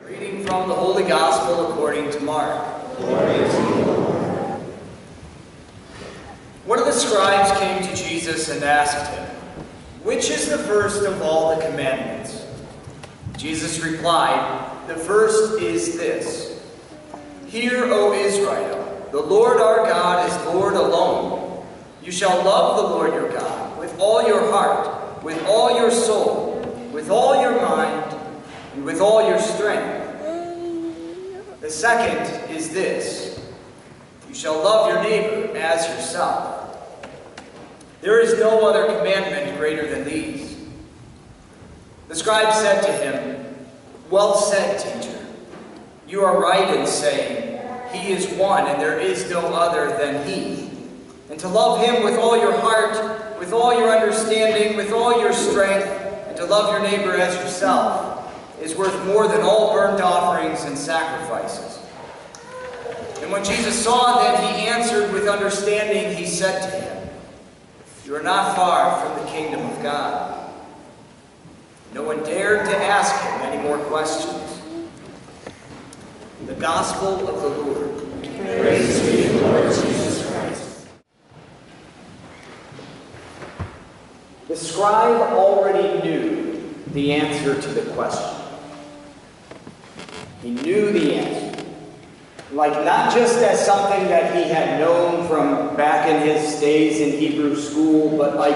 Reading from the Holy Gospel according to Mark. Glory to you, Lord. One of the scribes came to Jesus and asked him, "Which is the first of all the commandments?" Jesus replied, "The first is this: Hear, O Israel, the Lord our God is Lord alone. You shall love the Lord your God with all your heart, with all your soul, with all your mind, and with all your strength. The second is this: you shall love your neighbor as yourself. There is no other commandment greater than these." The scribe said to him, "Well said, teacher. You are right in saying, He is one and there is no other than He. And to love Him with all your heart, with all your understanding, with all your strength, and to love your neighbor as yourself is worth more than all burnt offerings and sacrifices." And when Jesus saw that he answered with understanding, he said to him, "You are not far from the kingdom of God." No one dared to ask him any more questions. The Gospel of the Lord. Praise to you, Lord Jesus Christ. The scribe already knew the answer to the question. He knew the answer. Like, not just as something that he had known from back in his days in Hebrew school, but like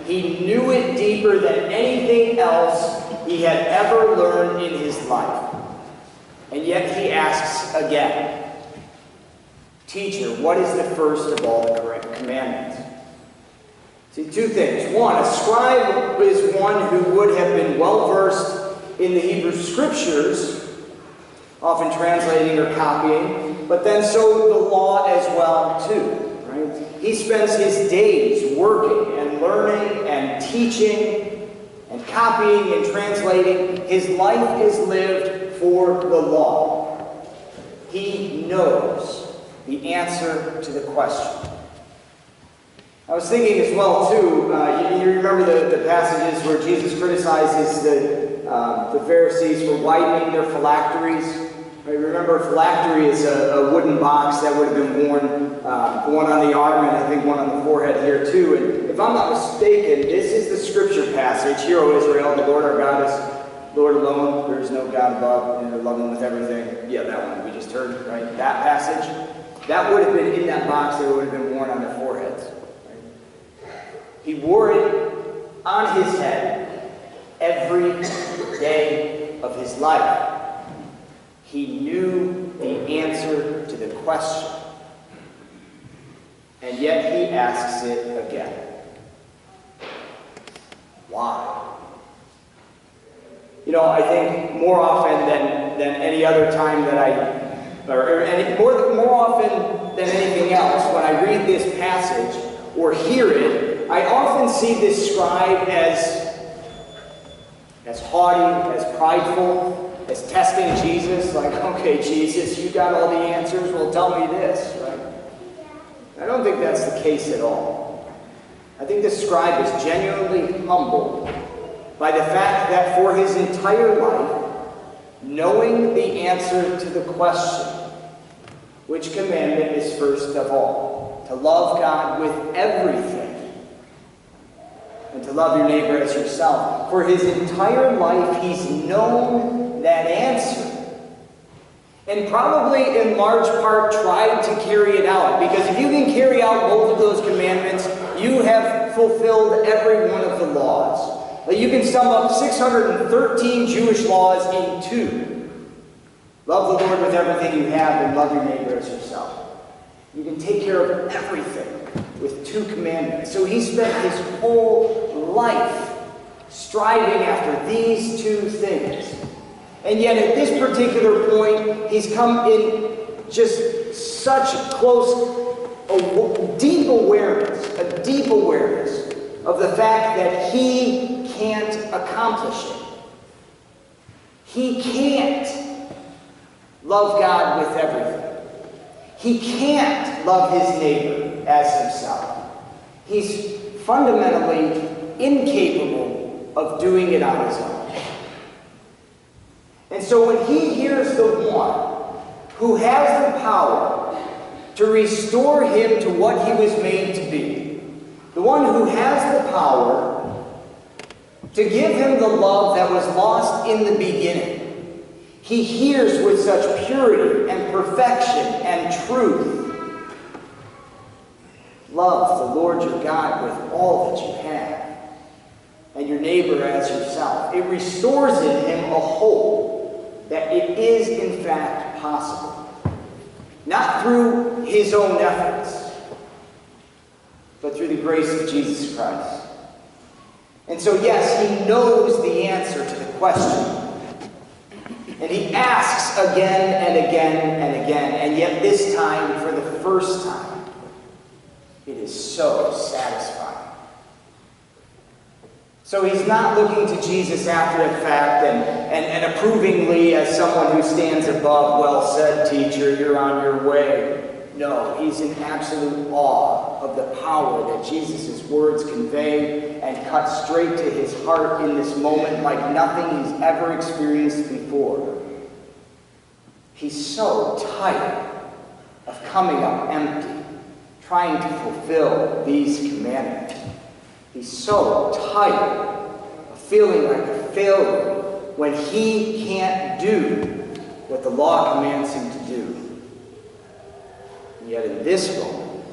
he knew it deeper than anything else he had ever learned in his life. And yet he asks again, "Teacher, what is the first of all the commandments?" See, two things. One, a scribe is one who would have been well-versed in the Hebrew Scriptures, often translating or copying, but then so the law as well, too. Right? He spends his days working and learning and teaching and copying and translating. His life is lived for the law. He knows the answer to the question. I was thinking as well, too, you remember the passages where Jesus criticizes the Pharisees for widening their phylacteries. Right? Remember, a phylactery is a wooden box that would have been worn, one on the arm and I think one on the forehead here, too. And if I'm not mistaken, this is the scripture passage. "Hear, O Israel, the Lord our God is Lord alone. There is no God above, and love Him with everything." Yeah, that one we just heard, right? That passage. That would have been in that box that would have been worn on their foreheads. Right? He wore it on his head every day of his life. He knew the answer to the question. And yet he asks it again. Why? You know, I think more often than any other time that more often than anything else, when I read this passage or hear it, I often see this scribe as haughty, as prideful, as testing Jesus, like, "Okay, Jesus, you got all the answers, well, tell me this," right? I don't think that's the case at all. I think the scribe is genuinely humbled by the fact that for his entire life, knowing the answer to the question, which commandment is first of all? To love God with everything, and to love your neighbor as yourself. For his entire life, he's known that answer. And probably in large part tried to carry it out. Because if you can carry out both of those commandments, you have fulfilled every one of the laws. You can sum up 613 Jewish laws in two. Love the Lord with everything you have and love your neighbor as yourself. You can take care of everything with two commandments. So he spent his whole life striving after these two things. And yet at this particular point, he's come in just such a deep awareness of the fact that he can't accomplish it. He can't love God with everything. He can't love his neighbor as himself. He's fundamentally incapable of doing it on his own. And so when he hears the one who has the power to restore him to what he was made to be, the one who has the power to give him the love that was lost in the beginning, he hears with such purity and perfection and truth. Love the Lord your God with all that you have, and your neighbor as yourself. It restores in him a hope that it is in fact possible. Not through his own efforts, but through the grace of Jesus Christ. And so, yes, he knows the answer to the question. And he asks again and again and again. And yet this time, for the first time, it is so satisfying. So he's not looking to Jesus after the fact and approvingly as someone who stands above, well said, teacher, you're on your way. No, he's in absolute awe of the power that Jesus' words convey and cut straight to his heart in this moment like nothing he's ever experienced before. He's so tired of coming up empty, trying to fulfill these commandments. He's so tired of feeling like a failure when he can't do what the law commands him to do. And yet in this moment,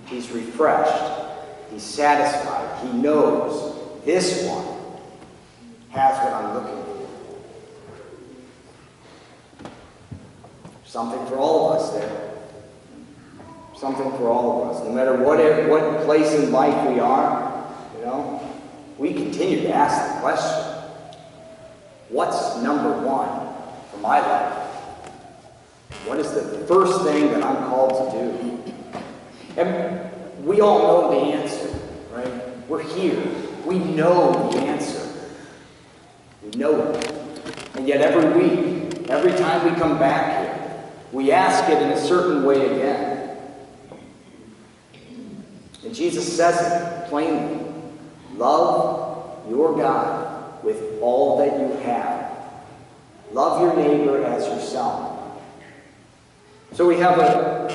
he's refreshed, he's satisfied, he knows this one has what I'm looking for. Something for all of us there. Something for all of us. No matter what place in life we are, we continue to ask the question, what's number one for my life? What is the first thing that I'm called to do? And we all know the answer, right? We're here. We know the answer. We know it. And yet every week, every time we come back here, we ask it in a certain way again. And Jesus says it plainly. Love your God with all that you have. Love your neighbor as yourself. So we have a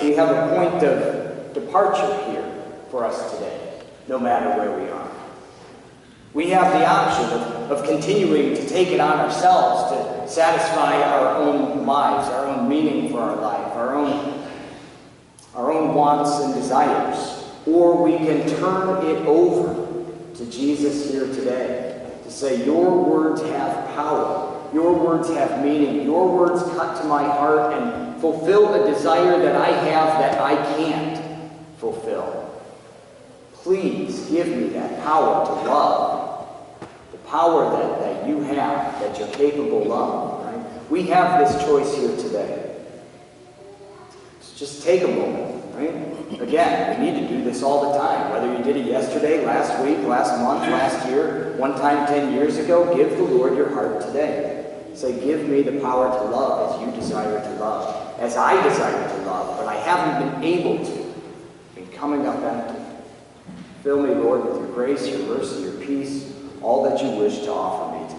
point of departure here for us today, no matter where we are. We have the option of continuing to take it on ourselves to satisfy our own lives, our own meaning for our life, our own wants and desires. Or we can turn it over to Jesus here today to say, your words have power. Your words have meaning. Your words cut to my heart and fulfill a desire that I have that I can't fulfill. Please give me that power to love. The power that you have, that you're capable of. Right? We have this choice here today. So just take a moment. Right? Again, we need to do this all the time. Whether you did it yesterday, last week, last month, last year, one time 10 years ago, give the Lord your heart today. Say, give me the power to love as you desire to love, as I desire to love, but I haven't been able to. Been coming up empty. Fill me, Lord, with your grace, your mercy, your peace, all that you wish to offer me